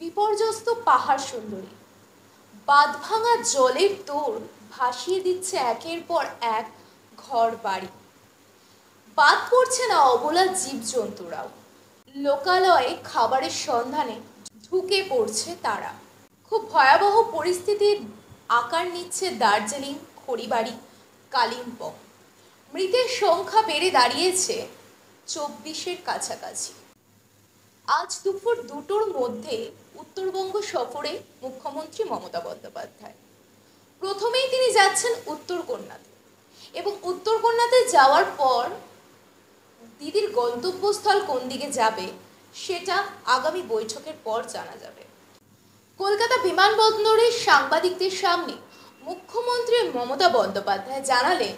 বিপর্যস্ত পাহাড় সুন্দরী, বাঁধ ভাঙা জলের দৌড় ভাসিয়ে দিচ্ছে একের পর এক ঘর বাড়ি। বাদ পড়ছে না অবলা জীবজন্তুরাও, লোকালয়ে খাবারের সন্ধানে ঢুকে পড়ছে তারা। খুব ভয়াবহ পরিস্থিতির আকার নিচ্ছে দার্জিলিং, খড়িবাড়ি, কালিম্পং। মৃতের সংখ্যা বেড়ে দাঁড়িয়েছে 24-এর কাছাকাছি। আজ দুপুর 2টোর মধ্যে উত্তরবঙ্গ সফরে মুখ্যমন্ত্রী মমতা বন্দ্যোপাধ্যায়। প্রথমেই তিনি যাচ্ছেন উত্তরকন্যাতে, এবং উত্তরকন্যাতে যাওয়ার পর দিদির গন্তব্যস্থল কোন দিকে যাবে সেটা আগামী বৈঠকের পর জানা যাবে। কলকাতা বিমানবন্দরে সাংবাদিকদের সামনে মুখ্যমন্ত্রী মমতা বন্দ্যোপাধ্যায় জানালেন,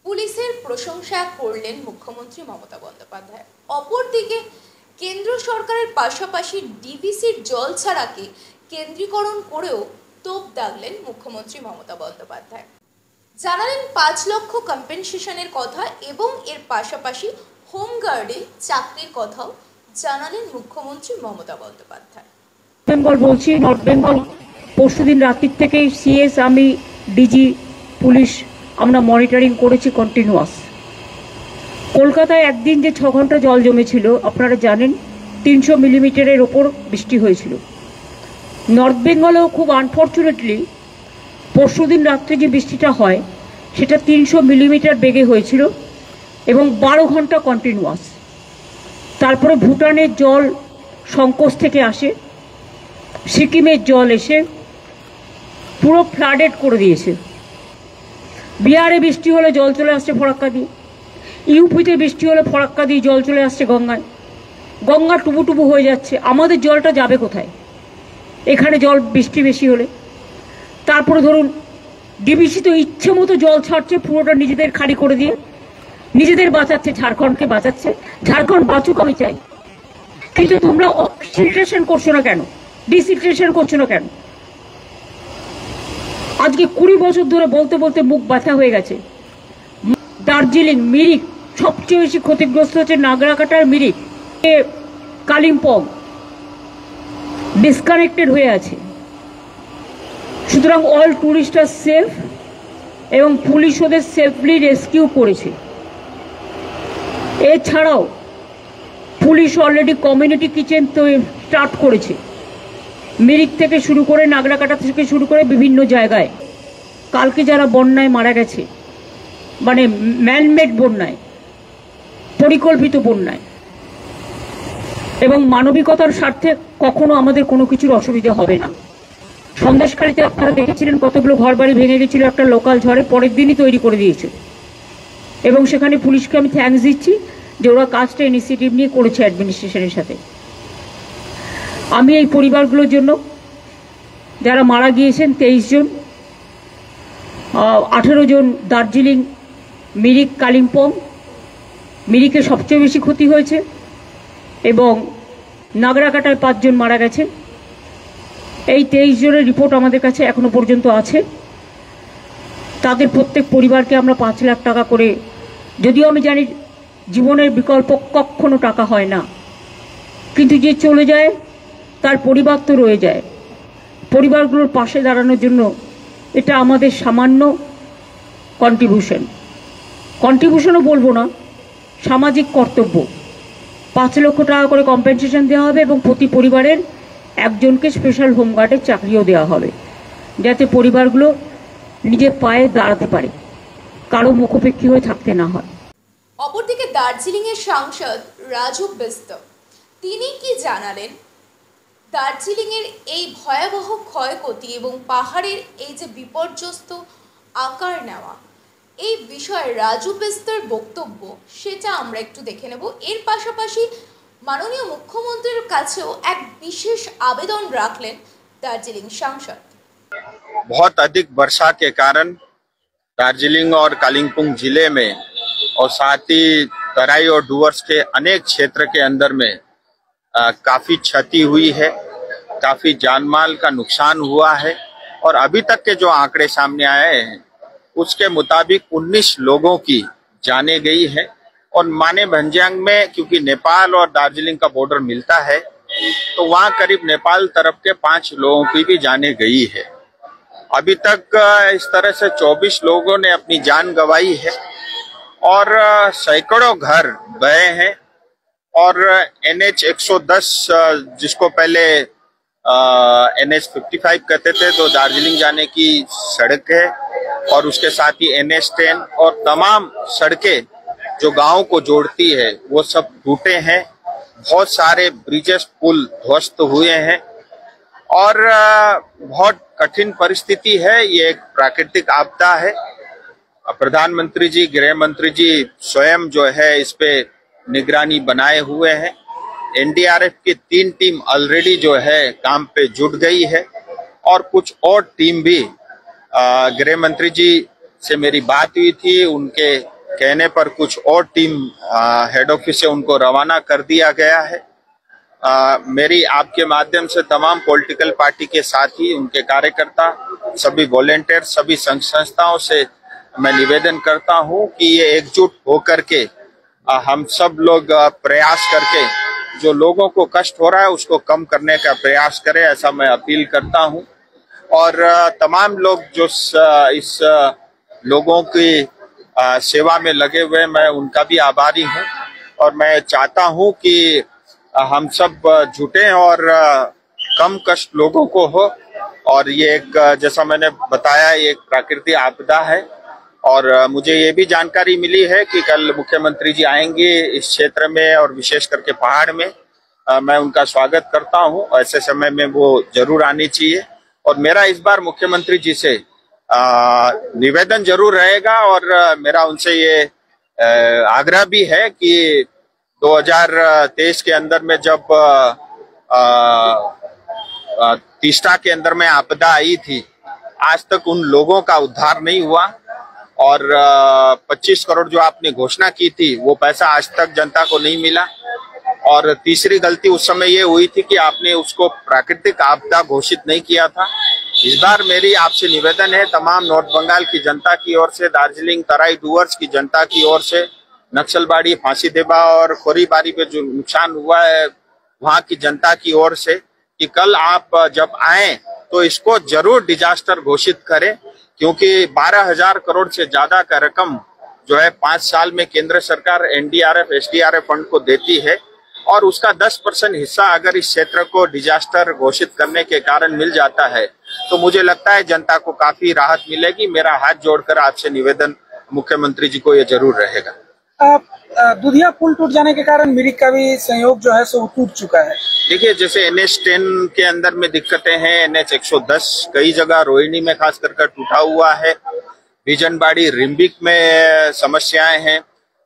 পুলিশের প্রশংসা করলেন মুখ্যমন্ত্রী মমতা বন্দ্যোপাধ্যায়। অপরদিকে কেন্দ্র সরকারের পাশাপাশি ডিভিসির জল ছাড়াকে কেন্দ্রীকরণ করেও তোপ দাগলেন মুখ্যমন্ত্রী মমতা বন্দ্যোপাধ্যায়। জানালেন 5 লক্ষ কম্পেনসেশনের কথা এবং এর পাশাপাশি হোমগার্ডে চাকরির কথাও জানালেন মুখ্যমন্ত্রী মমতা বন্দ্যোপাধ্যায়। বেঙ্গল বলছি, নর্থ বেঙ্গল পরশুদিন রাত্রির থেকে সিএস, আমি, ডিজি, পুলিশ আমরা মনিটরিং করেছি কন্টিনিউয়াস। কলকাতায় একদিন যে 6 ঘন্টা জল জমেছিল আপনারা জানেন, 300 মিলিমিটারের ওপর বৃষ্টি হয়েছিল। নর্থ বেঙ্গলেও খুব আনফর্চুনেটলি পরশুদিন রাত্রে যে বৃষ্টিটা হয় সেটা 300 মিলিমিটার বেগে হয়েছিল এবং 12 ঘন্টা কন্টিনিউয়াস। তারপরে ভুটানের জল সংকোচ থেকে আসে, সিকিমের জল এসে পুরো ফ্লাডেড করে দিয়েছে। বিহারে বৃষ্টি হলে জল চলে আসছে ফরাক্কা দিয়ে, ইউপিতে বৃষ্টি হলে ফরাক্কা দিয়ে জল চলে আসছে গঙ্গায়। গঙ্গা টুবু হয়ে যাচ্ছে। আমাদের জলটা যাবে কোথায় এখানে জল বৃষ্টি বেশি হলে? তারপরে ধরুন ডিবিসি তো ইচ্ছে মতো জল ছাড়ছে, পুরোটা নিজেদের খালি করে দিয়ে নিজেদের বাঁচাচ্ছে, ঝাড়খণ্ডকে বাঁচাচ্ছে। ঝাড়খণ্ড বাঁচুক আমি চাই, কিন্তু তোমরা ফিল্ট্রেশন করছো না কেন? ডিসিল্ট্রেশন করছো না কেন? আজকে 20 বছর ধরে বলতে বলতে মুখ ব্যথা হয়ে গেছে। দার্জিলিং, মিরিক সবচেয়ে বেশি ক্ষতিগ্রস্ত হচ্ছে, নাগরাকাটার মিরিক, কালিম্পং ডিসকানেক্টেড হয়ে আছে। সুতরাং অল টুরিস্ট আর সেফ এবং পুলিশ ওদের সেফলি রেস্কিউ করেছে। এছাড়াও পুলিশ অলরেডি কমিউনিটি কিচেন তো স্টার্ট করেছে, মিরিক থেকে শুরু করে নাগরাকাটা থেকে শুরু করে বিভিন্ন জায়গায়। কালকে যারা বন্যায় মারা গেছে, মানে ম্যানমেড বন্যায়, পরিকল্পিত বন্যায়, এবং মানবিকতার স্বার্থে কখনো আমাদের কোনো কিছুর অসুবিধা হবে না। সন্দেশখালীতে আপনারা দেখেছিলেন কতগুলো ঘর বাড়ি ভেঙে গেছিল একটা লোকাল ঝড়ে, পরের দিনই তৈরি করে দিয়েছে। এবং সেখানে পুলিশকে আমি থ্যাঙ্কস দিচ্ছি যে ওরা কাজটা ইনিশিয়েটিভ নিয়ে করেছে অ্যাডমিনিস্ট্রেশনের সাথে। আমি এই পরিবারগুলোর জন্য যারা মারা গিয়েছেন 23 জন, 18 জন দার্জিলিং, মিরিক, কালিম্পং। মিরিকে সবচেয়ে বেশি ক্ষতি হয়েছে এবং নাগরাকাটায় 5 জন মারা গেছে। এই 23 জনের রিপোর্ট আমাদের কাছে এখনো পর্যন্ত আছে। তাদের প্রত্যেক পরিবারকে আমরা 5 লাখ টাকা করে, যদিও আমি জানি জীবনের বিকল্প কখনো টাকা হয় না, কিন্তু যে চলে যায় তার পরিবার তো রয়ে যায়। পরিবারগুলোর পাশে দাঁড়ানোর জন্য এটা আমাদের সামান্য কন্ট্রিবিউশনও বলবো না, সামাজিক কর্তব্য। 5 লক্ষ টাকা করে কম্পেনসেশন দেওয়া হবে এবং প্রতি পরিবারের একজনকে স্পেশাল হোমগার্ডের চাকরিও দেওয়া হবে, যাতে পরিবারগুলো নিজের পায়ে দাঁড়াতে পারে, কারো মুখোপেক্ষী হয়ে থাকতে না হয়। অপরদিকে দার্জিলিংয়ের সাংসদ রাজু বিস্ত তিনি কি জানালেন, দার্জিলিংয়ের এই ভয়াবহ ক্ষয়ক্ষতি এবং পাহাড়ের এই যে বিপর্যস্ত আকার নেওয়া, এই বিষয়ে রাজু বিস্তর বক্তব্য সেটা আমরা একটু দেখে নেব। এর পাশাপাশি মাননীয় মুখ্যমন্ত্রীর কাছেও এক বিশেষ আবেদন রাখলেন দার্জিলিং সাংসদ। बहुत अधिक वर्षा के कारण दार्जिलिंग और कालिम्पोंग जिले में और साथ ही तराई और डुवर्स के अनेक क्षेत्र के अंदर में काफी क्षति हुई है, काफी जानमाल का नुकसान हुआ है। और अभी तक के जो आंकड़े सामने आए हैं उसके मुताबिक 19 लोगों की जाने गई है। और माने भंजांग में, क्योंकि नेपाल और दार्जिलिंग का बॉर्डर मिलता है, तो वहाँ करीब नेपाल तरफ के 5 लोगों की भी जाने गई है। अभी तक इस तरह से 24 लोगों ने अपनी जान गंवाई है और सैकड़ों घर बहे हैं। और NH 110 जिसको पहले NH 55 कहते थे, तो दार्जिलिंग जाने की सड़क है, और उसके साथ ही NH 10 और तमाम सड़कें जो गांव को जोड़ती है वो सब टूटे हैं। बहुत सारे ब्रिजेस पुल ध्वस्त हुए हैं और बहुत कठिन परिस्थिति है। ये एक प्राकृतिक आपदा है। प्रधानमंत्री जी, गृह मंत्री जी स्वयं जो है इस पे निगरानी बनाए हुए हैं। NDRF की 3 टीम ऑलरेडी जो है काम पे जुट गई है और कुछ और टीम भी, गृह मंत्री जी से मेरी बात हुई थी, उनके कहने पर कुछ और टीम हेड ऑफिस से उनको रवाना कर दिया गया है। मेरी आपके माध्यम से तमाम पॉलिटिकल पार्टी के साथी, उनके कार्यकर्ता, सभी वॉलेंटियर, सभी संघ संस्थाओं से मैं निवेदन करता हूं कि ये एकजुट होकर के हम सब लोग प्रयास करके जो लोगों को कष्ट हो रहा है उसको कम करने का प्रयास करें, ऐसा मैं अपील करता हूं। और तमाम लोग जो इस लोगों की सेवा में लगे हुए, मैं उनका भी आभारी हूं। और मैं चाहता हूं कि हम सब जुटें और कम कष्ट लोगों को हो। और ये एक, जैसा मैंने बताया, एक प्राकृतिक आपदा है। और मुझे ये भी जानकारी मिली है कि कल मुख्यमंत्री जी आएंगे इस क्षेत्र में और विशेष करके पहाड़ में। मैं उनका स्वागत करता हूं। ऐसे समय में वो जरूर आनी चाहिए। और मेरा इस बार मुख्यमंत्री जी से निवेदन जरूर रहेगा और मेरा उनसे ये आग्रह भी है कि 2023 के अंदर में जब तीस्ता के अंदर में आपदा आई थी, आज तक उन लोगों का उद्धार नहीं हुआ। और 25 करोड़ जो आपने घोषणा की थी वो पैसा आज तक जनता को नहीं मिला। और तीसरी गलती उस समय ये हुई थी कि आपने उसको प्राकृतिक आपदा घोषित नहीं किया था। इस बार मेरी आपसे निवेदन है तमाम नॉर्थ बंगाल की जनता की ओर से, दार्जिलिंग तराई डुवर्स की जनता की ओर से, नक्सलबाड़ी, फांसीदेवा और खोरीबारी पे जो नुकसान हुआ है वहां की जनता की ओर से, कि कल आप जब आए तो इसको जरूर डिजास्टर घोषित करें। क्योंकि 12,000 करोड़ से ज्यादा का रकम जो है 5 साल में केंद्र सरकार NDRF, SDRF फंड को देती है। और उसका 10% हिस्सा अगर इस क्षेत्र को डिजास्टर घोषित करने के कारण मिल जाता है तो मुझे लगता है जनता को काफी राहत मिलेगी। मेरा हाथ जोड़कर आपसे निवेदन मुख्यमंत्री जी को ये जरूर रहेगा। दुधिया पुल टूट जाने के कारण मिरिक का भी सहयोग जो है सो टूट चुका है। देखिए, जैसे NH 10 के अंदर में दिक्कतें हैं, NH 110 कई जगह रोहिणी में खास कर टूटा हुआ है, बिजनबाड़ी, रिम्बिक में समस्याएं हैं,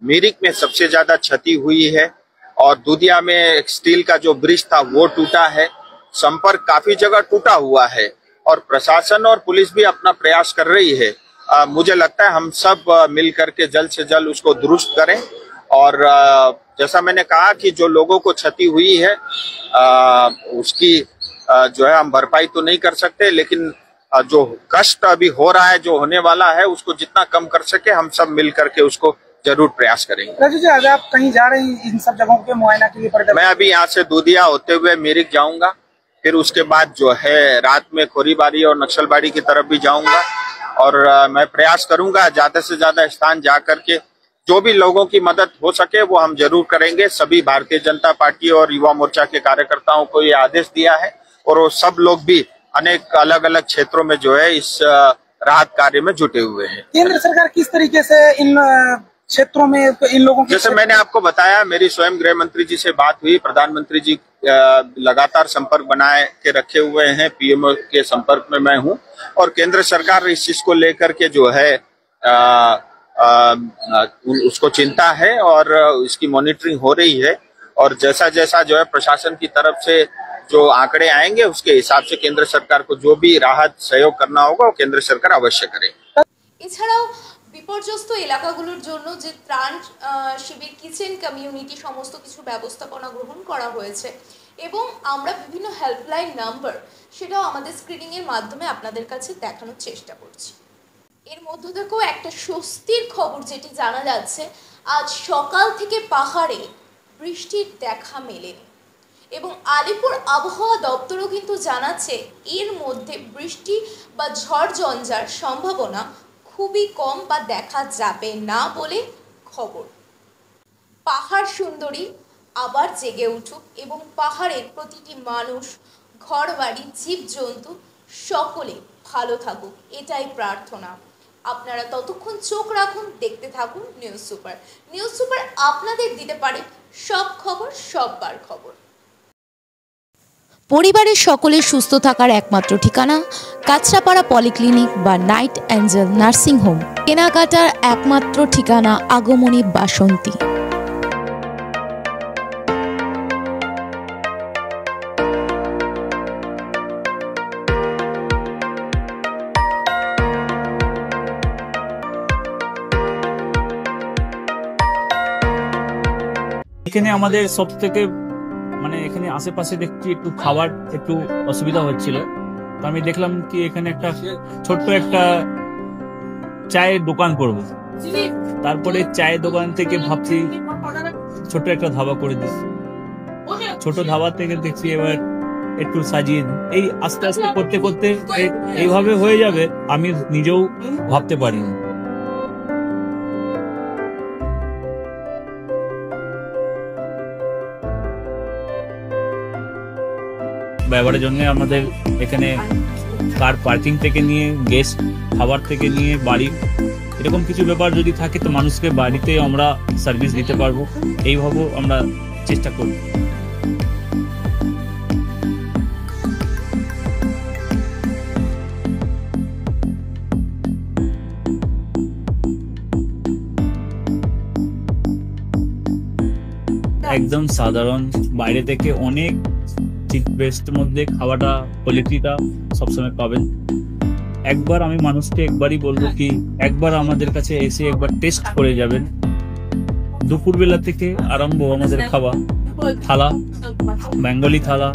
मिरिक में सबसे ज्यादा क्षति हुई है और दुधिया में एक स्टील का जो ब्रिज था वो टूटा है। संपर्क काफी जगह टूटा हुआ है और प्रशासन और पुलिस भी अपना प्रयास कर रही है। मुझे लगता है हम सब मिल करके जल्द से जल्द उसको दुरुस्त करें। और जैसा मैंने कहा कि जो लोगों को क्षति हुई है उसकी जो है हम भरपाई तो नहीं कर सकते, लेकिन जो कष्ट अभी हो रहा है, जो होने वाला है, उसको जितना कम कर सके हम सब मिल करके उसको जरूर प्रयास करेंगे। राजू जी, आज आप कहीं जा रहे हैं इन सब जगहों के मुआयना के लिए? मैं अभी यहाँ से दूधिया होते हुए मिरिक जाऊंगा, फिर उसके बाद जो है रात में खोरीबारी और नक्सलबाड़ी की तरफ भी जाऊंगा। और मैं प्रयास करूंगा ज्यादा से ज्यादा स्थान जा करके जो भी लोगों की मदद हो सके वो हम जरूर करेंगे। सभी भारतीय जनता पार्टी और युवा मोर्चा के कार्यकर्ताओं को ये आदेश दिया है और वो सब लोग भी अनेक अलग अलग क्षेत्रों में जो है इस राहत कार्य में जुटे हुए हैं। केंद्र सरकार किस तरीके से इन क्षेत्रों में इन लोगों की, जैसे मैंने आपको बताया, मेरी स्वयं गृह मंत्री जी से बात हुई, प्रधानमंत्री जी लगातार संपर्क बनाए के रखे हुए हैं, PMO के संपर्क में मैं हूं और केंद्र सरकार इस चीज को लेकर के जो है उसको चिंता है और इसकी मॉनिटरिंग हो रही है। और जैसा जैसा जो है प्रशासन की तरफ से जो आंकड़े आएंगे उसके हिसाब से केंद्र सरकार को जो भी राहत सहयोग करना होगा वो केंद्र सरकार अवश्य करेगी। এছাড়াও বিপর্যস্ত এলাকাগুলোর জন্য যে ত্রাণ শিবির, কিচেন কমিউনিটি সমস্ত কিছু ব্যবস্থাপনা গ্রহণ করা হয়েছে এবং আমরা বিভিন্ন হেল্পলাইন নাম্বার সেটাও আমাদের স্ক্রিনিং এর মাধ্যমে আপনাদের কাছে দেখানোর চেষ্টা করছি। এর মধ্যে থেকেও একটা স্বস্তির খবর যেটি জানা যাচ্ছে, আজ সকাল থেকে পাহাড়ে বৃষ্টির দেখা মেলেনি এবং আলিপুর আবহাওয়া দপ্তরও কিন্তু জানাচ্ছে এর মধ্যে বৃষ্টি বা ঝড় ঝঞ্ঝার সম্ভাবনা খুবই কম বা দেখা যাবে না বলে খবর। পাহাড় সুন্দরী আবার জেগে উঠুক এবং পাহাড়ের প্রতিটি মানুষ, ঘরবাড়ি, জীবজন্তু সকলে ভালো থাকুক, এটাই প্রার্থনা। আপনারা ততক্ষণ চোখ রাখুন, দেখতে থাকুন নিউজ সুপার। নিউজ সুপার আপনাদের দিতে পারে সব খবর, সববার খবর। পরিবারের সকলের সুস্থ থাকার একমাত্র ঠিকানা কাঁচরাপাড়া পলিক্লিনিক বা নাইট অ্যাঞ্জেল নার্সিং হোম। কেনাকাটার একমাত্র ঠিকানা আগমনী বাসন্তী। এখানে আমাদের সব থেকে এখানে আশেপাশে দেখছি একটু খাবার একটু অসুবিধা হচ্ছিল, তো আমি দেখলাম কি এখানে একটা ছোট্ট একটা চায়ের দোকান করব। তারপরে চায়ের দোকান থেকে ভাবছি ছোট্ট একটা ধাবা করে দিই। ছোট ধাবা থেকে দেখছি এবার একটু সাজিয়ে এই আস্তে আস্তে করতে করতে এইভাবে হয়ে যাবে আমি নিজেও ভাবতে পারিনি। ব্যবহারের জন্য আমাদের এখানে কার পার্কিং থেকে নিয়ে গেস্ট খাবার থেকে নিয়ে বাড়ি এরকম কিছু ব্যাপার যদি থাকে তো মানুষকে বাড়িতে আমরা সার্ভিস দিতে পারবো, এইভাবে আমরা চেষ্টা করব। একদম সাধারণ, বাইরে থেকে অনেক চিপ বেস্টের মধ্যে খাওয়াটা কোয়ালিটিটা সবসময় পাবেন। একবার আমি মানুষকে একবারই বলবো কি একবার আমাদের কাছে এসে একবার টেস্ট করে যাবেন। দুপুরবেলা থেকে আরম্ভ আমাদের খাওয়া, থালা, বেঙ্গলি থালা,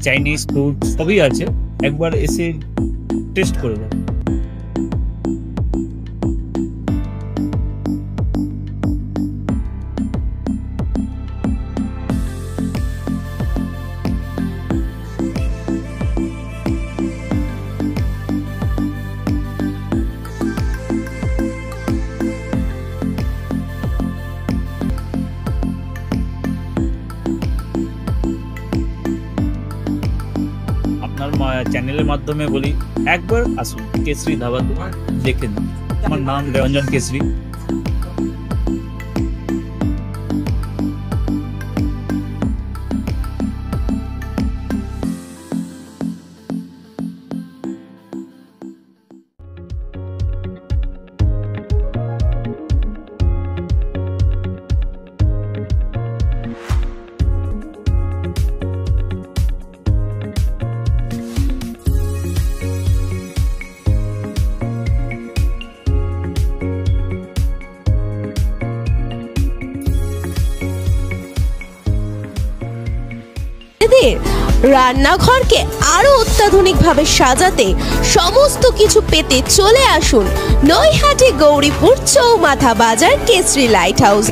চাইনিজ ফুড সবই আছে, একবার এসে টেস্ট করে যাবেন। চ্যানেলের মাধ্যমে বলি একবার আসুন কেশরী ধাবা দেখে নিন। আমার নাম রঞ্জন কেশরী। রান্নাঘরকে আরো অত্যাধুনিকভাবে সাজাতে সমস্ত কিছু পেতে চলে আসুন নৈহাটি গৌরীপুর চৌমাথা বাজার কেশরী লাইট হাউস।